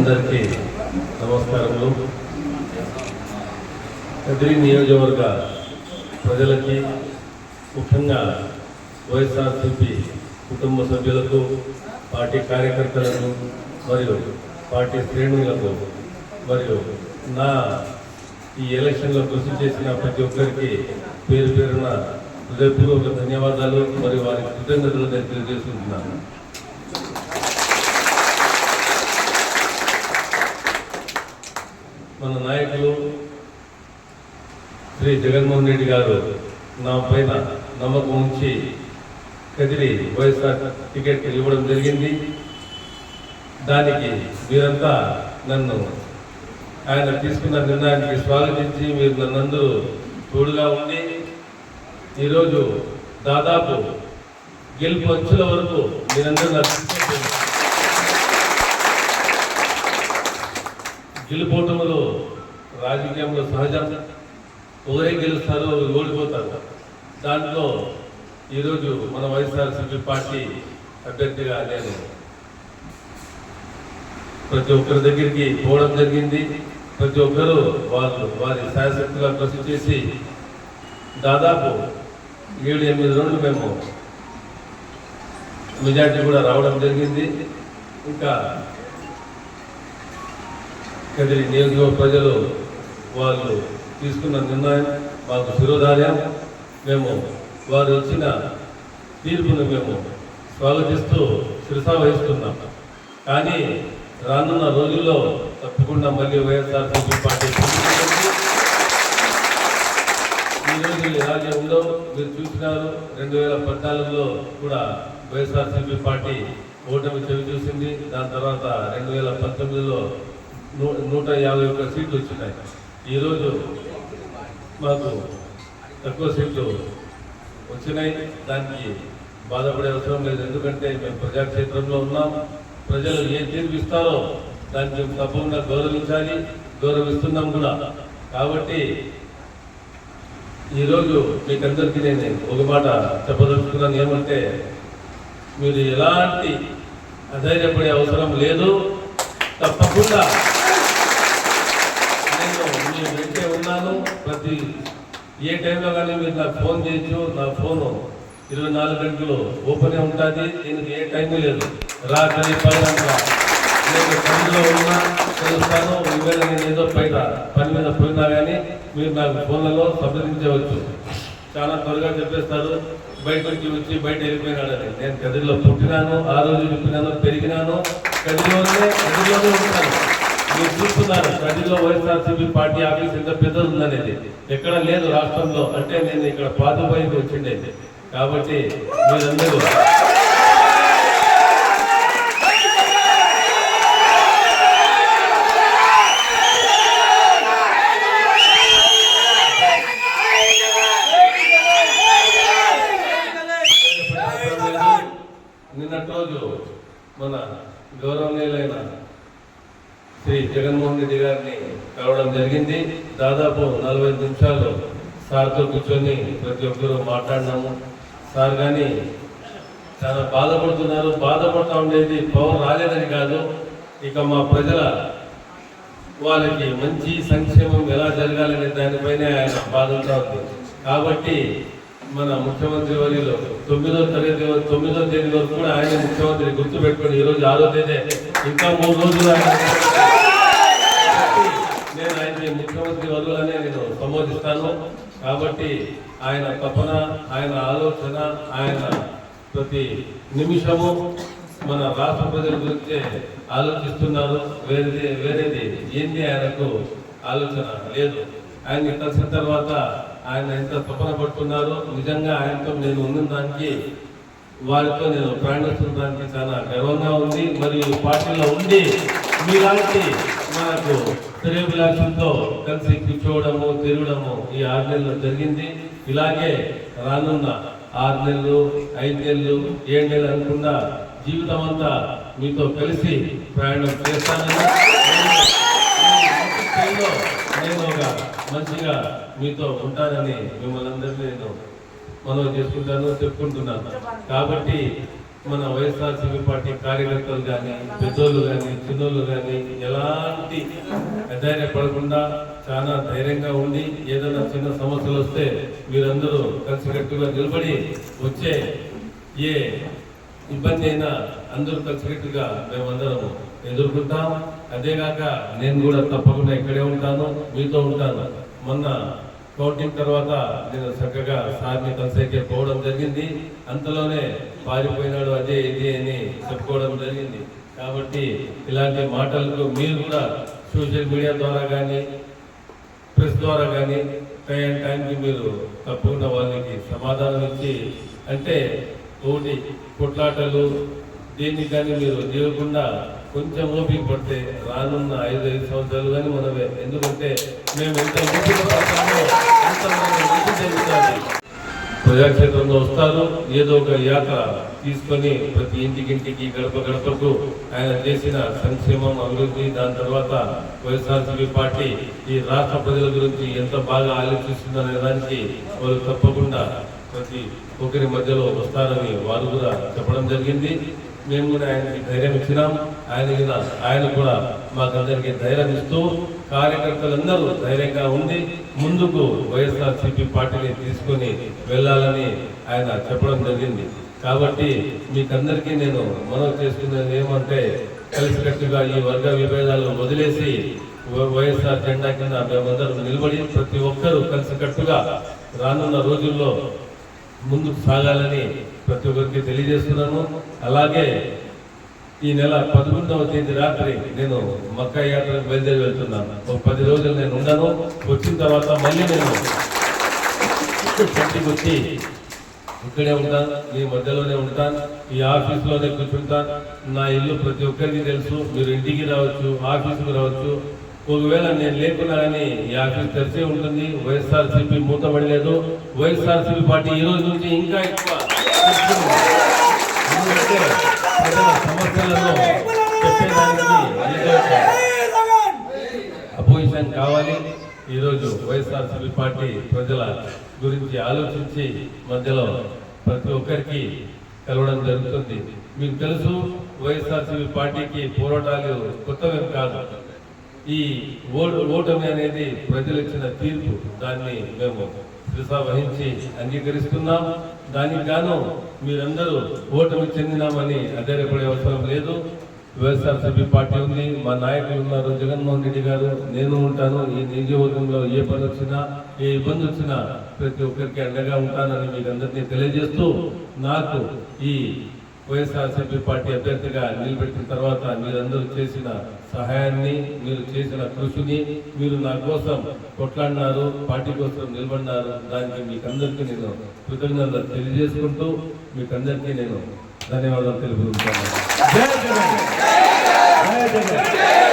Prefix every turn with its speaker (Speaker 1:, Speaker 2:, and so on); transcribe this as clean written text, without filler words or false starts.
Speaker 1: అందరికీ నమస్కారములు. కదిరి నియోజకవర్గ ప్రజలకి, ముఖ్యంగా వైఎస్ఆర్సీపీ కుటుంబ సభ్యులకు, పార్టీ కార్యకర్తలకు మరియు పార్టీ శ్రేణులకు మరియు నా ఈ ఎలక్షన్లో కృషి చేసిన ప్రతి ఒక్కరికి పేరు పేరున హృదయపూర్వక ధన్యవాదాలు మరియు వారి కృతజ్ఞతలు నేను తెలియజేసుకుంటున్నాను. మన నాయకులు శ్రీ జగన్మోహన్ రెడ్డి గారు నా పైన నమ్మకం ఉంచి కదిరి వైఎస్ఆర్ టికెట్ ఇవ్వడం జరిగింది. దానికి మీరంతా నన్ను ఆయన తీసుకున్న నిర్ణయానికి స్వాగతించి మీరు నన్నందరూ తోడుగా ఉండి ఈరోజు దాదాపు గెలుపు అంచుల వరకు మీరందరూ గెలుపోవటంలో రాజకీయంలో సహజం. ఒకరే గెలుస్తారు, ఓడిపోతారు. దాంట్లో ఈరోజు మన వైఎస్ఆర్సీపీ పార్టీ అభ్యర్థిగా నేను ప్రతి ఒక్కరి దగ్గరికి పోవడం జరిగింది. ప్రతి ఒక్కరూ వారి శాయశక్తిగా కృషి చేసి దాదాపు 7-8 రోజులు మేము మెజార్టీ కూడా రావడం జరిగింది. ఇంకా కదిరి నియోజకవర్గ ప్రజలు వాళ్ళు తీసుకున్న నిర్ణయం మాకు శిరోధార్యం. మేము వారు ఇచ్చిన తీర్పును మేము స్వాగతిస్తూ శిరసా వహిస్తున్నాం. కానీ రానున్న రోజుల్లో తప్పకుండా మళ్ళీ వైఎస్ఆర్సీపీ పార్టీ ఈరోజు ఎలాగే ఉందో మీరు చూసినారు. 2014లో కూడా వైఎస్ఆర్సీపీ పార్టీ ఓటమి చవి చూసింది. దాని తర్వాత 2019లో 151 సీట్లు వచ్చినాయి. ఈరోజు మాకు తక్కువ సీట్లు వచ్చినాయి. దానికి బాధపడే అవసరం లేదు. ఎందుకంటే మేము ప్రజాక్షేత్రంలో ఉన్నాం. ప్రజలు ఏ తీర్పు ఇస్తారో దాన్ని తప్పకుండా గౌరవించాలి, గౌరవిస్తున్నాం కూడా. కాబట్టి ఈరోజు మీకందరికీ నేను ఒక మాట చెప్పదలుచుకున్నాను. ఏమంటే మీరు ఎలాంటి అధైర్యపడే అవసరం లేదు. తప్పకుండా నేను మీ వెంటే ఉన్నాను. ప్రతి ఏ టైంలో కానీ మీరు నాకు ఫోన్ చేయొచ్చు. నా ఫోను 24 గంటలు ఓపెనే ఉంటుంది. దీనికి ఏ టైం లేదు. రాత్రి 10 గంటల నేను పనిలో ఉన్నా తెలుస్తాను. ఈవేళ నేను ఏదో బయట పని మీద పోయినా కానీ మీరు నాకు ఫోన్లలో సంప్రదించవచ్చు. చాలా త్వరగా చెప్పేస్తారు బయట నుంచి వచ్చి బయట వెళ్ళిపోయినాడని. నేను కదిరిలో పుట్టినాను, ఆ రోజు చెప్పినాను, పెరిగినాను, కదిరిలోనే ఉంటాను. మీరు చూస్తున్నారు కదిరిలో వైఎస్ఆర్సీపీ పార్టీ ఆఫీస్ ఎంత పెద్దది ఉందనేది. ఎక్కడ లేదు రాష్ట్రంలో. అంటే నేను ఇక్కడ పాతపోయికి వచ్చిండేది. కాబట్టి మీరందరూ నిన్నటి రోజు మన గౌరవనీయులైన శ్రీ జగన్మోహన్ రెడ్డి గారిని కలవడం జరిగింది. దాదాపు 45 నిమిషాలు సార్తో కూర్చొని ప్రతి ఒక్కరూ మాట్లాడినాము. సార్ కానీ చాలా బాధపడుతున్నారు. బాధపడుతూ ఉండేది పవర్ రాలేదని కాదు, ఇక మా ప్రజల వాళ్ళకి మంచి సంక్షేమం ఎలా జరగాలనే దానిపైనే ఆయన బాధపడుతూ ఉంది. కాబట్టి మన ముఖ్యమంత్రి వర్యులు 9వ తేదీ వరకు కూడా ఆయన ముఖ్యమంత్రి గుర్తుపెట్టుకొని ఈరోజు 6వ తేదీ ఇంకా 3 రోజులు నేను ఆయనకి ముఖ్యమంత్రి వర్యులనే నేను సంబోధిస్తాను. కాబట్టి ఆయన తపన, ఆయన ఆలోచన, ఆయన ప్రతి నిమిషము మన రాష్ట్ర ప్రజల గురించే ఆలోచిస్తున్నారు. వేరేది ఏంది ఆయనకు ఆలోచన లేదు. ఆయన్ని కలిసిన తర్వాత ఆయన ఎంత తపన పడుతున్నారు. నిజంగా ఆయనతో నేను ఉన్న దానికి, వారితో నేను ప్రయాణిస్తున్న చాలా గర్వంగా ఉంది. మరియు పార్టీలో ఉండి మీలాంటి మనకు శ్రేయోభిలాషులతో కలిసి కూర్చోవడము, తిరగడము ఈ 6 నెలలు జరిగింది. ఇలాగే రానున్న 6 నెలలు, 5 నెలలు, 7 నెలలు అనుకున్నా జీవితం అంతా మీతో కలిసి ప్రయాణం చేస్తానని, నేను ఒక మంచిగా మీతో ఉంటానని మిమ్మల్ని అందరినీ నేను మనవి చేసుకుంటాను, చెప్పుకుంటున్నాను. కాబట్టి మన వైఎస్ఆర్సీపీ పార్టీ కార్యకర్తలు కానీ, పెద్దోళ్ళు కానీ, చిన్నోళ్ళు కానీ ఎలాంటి అధైర్యపడకుండా చాలా ధైర్యంగా ఉండి ఏదైనా చిన్న సమస్యలు వస్తే మీరందరూ కలిసికట్టుగా నిలబడి వచ్చే ఏ ఇబ్బంది అయినా అందరూ కలిసికట్టుగా మేమందరం ఎదుర్కొంటాం. అదేగాక నేను కూడా తప్పకుండా ఇక్కడే ఉంటాను, మీతో ఉంటాను. మొన్న కౌంటింగ్ తర్వాత నేను చక్కగా సార్ని కలిసేకే పోవడం జరిగింది. అంతలోనే పారిపోయినాడు అదే ఇది అని చెప్పుకోవడం జరిగింది. కాబట్టి ఇలాంటి మాటలకు మీరు కూడా సోషల్ మీడియా ద్వారా కానీ, ప్రెస్ ద్వారా కానీ టైంకి మీరు తప్పకుండా వాళ్ళకి సమాధానం ఇచ్చి, అంటే ఓటి కొట్లాటలు దీన్ని కానీ మీరు చేయకుండా కొంచెం ఓపిక పడితే రానున్న 5 సంవత్సరాలు కానీ మనమే. ఎందుకంటే మేము ఎంత ప్రజాక్షేత్రంలో వస్తారు, ఏదో ఒక యాత్ర తీసుకొని ప్రతి ఇంటికి గడప గడపకు ఆయన చేసిన సంక్షేమం, అభివృద్ధి, దాని తర్వాత వైఎస్ఆర్సీపీ పార్టీ ఈ రాష్ట్ర ప్రజల గురించి ఎంత బాగా ఆలోచిస్తుందనే దానికి వాళ్ళు తప్పకుండా ప్రతి ఒక్కరి మధ్యలో వస్తారని వారు కూడా చెప్పడం జరిగింది. మేము కూడా ఆయనకి ధైర్యం ఇచ్చినాం. ఆయన కూడా మాకందరికీ ధైర్యం ఇస్తూ కార్యకర్తలందరూ ధైర్యంగా ఉండి ముందుకు వైఎస్ఆర్సీపీ పార్టీని తీసుకొని వెళ్ళాలని ఆయన చెప్పడం జరిగింది. కాబట్టి మీకందరికీ నేను మనవి చేసుకునేది ఏమంటే, కలిసికట్టుగా ఈ వర్గ విభేదాలు వదిలేసి వైఎస్ఆర్ జెండా కింద మేమందరం నిలబడి ప్రతి ఒక్కరూ కలిసికట్టుగా రానున్న రోజుల్లో ముందుకు సాగాలని ప్రతి ఒక్కరికి తెలియజేస్తున్నాను. అలాగే ఈ నెల 11వ తేదీ రాత్రి నేను మక్కా యాత్రకు బయలుదేరి వెళ్తున్నాను. ఒక 10 రోజులు నేను ఉండను. వచ్చిన తర్వాత మళ్ళీ నేను ఇంటికి వచ్చి ఇక్కడే ఉంటాను, మీ మధ్యలోనే ఉంటాను, ఈ ఆఫీసులోనే కూర్చుంటాను. నా ఇల్లు ప్రతి ఒక్కరికి తెలుసు. మీరు ఇంటికి రావచ్చు, ఆఫీసుకు రావచ్చు. ఒకవేళ నేను లేకున్నా కానీ ఈ ఆఫీస్ తెరిచే ఉంటుంది. వైఎస్ఆర్సీపీ మూతపడలేదు. వైఎస్ఆర్సీపీ పార్టీ ఈ రోజు నుంచి ఇంకా ఎక్కువ సమస్యలను చెప్పేదానికి అపోజిషన్ కావాలి. ఈరోజు వైఎస్ఆర్సీపీ పార్టీ ప్రజల గురించి ఆలోచించి మధ్యలో ప్రతి ఒక్కరికి కలవడం జరుగుతుంది. మీకు తెలుసు, వైఎస్ఆర్సీపీ పార్టీకి పోరాటాలు కొత్తవేం కాదు. ఈ ఓటమి అనేది ప్రజలు ఇచ్చిన తీర్పు. దాన్ని మేము శ్రద్ధ వహించి అంగీకరిస్తున్నాం. దానికి గాను మీరందరూ ఓటమి చెందినామని అధైర్యపడే అవసరం లేదు. వైఎస్ఆర్సీపీ పార్టీ ఉంది, మా నాయకులు ఉన్నారు, జగన్మోహన్ రెడ్డి గారు, నేను ఉంటాను. ఈ నియోజకవర్గంలో ఏ పని వచ్చినా, ఏ ఇబ్బంది వచ్చినా ప్రతి ఒక్కరికి అండగా ఉంటానని మీకు అందరినీ తెలియజేస్తూ, నాకు ఈ వైఎస్ఆర్సీపీ పార్టీ అభ్యర్థిగా నిలబెట్టిన తర్వాత మీరందరూ చేసిన సహాయాన్ని, మీరు చేసిన కృషిని, మీరు నా కోసం కొట్లాడినారు, పార్టీ కోసం నిలబడినారు, దానికి మీకందరికీ నేను కృతజ్ఞతలు తెలియజేసుకుంటూ మీకందరికీ నేను ధన్యవాదాలు తెలుపుతున్నాను. జై జగన్, జై జగన్.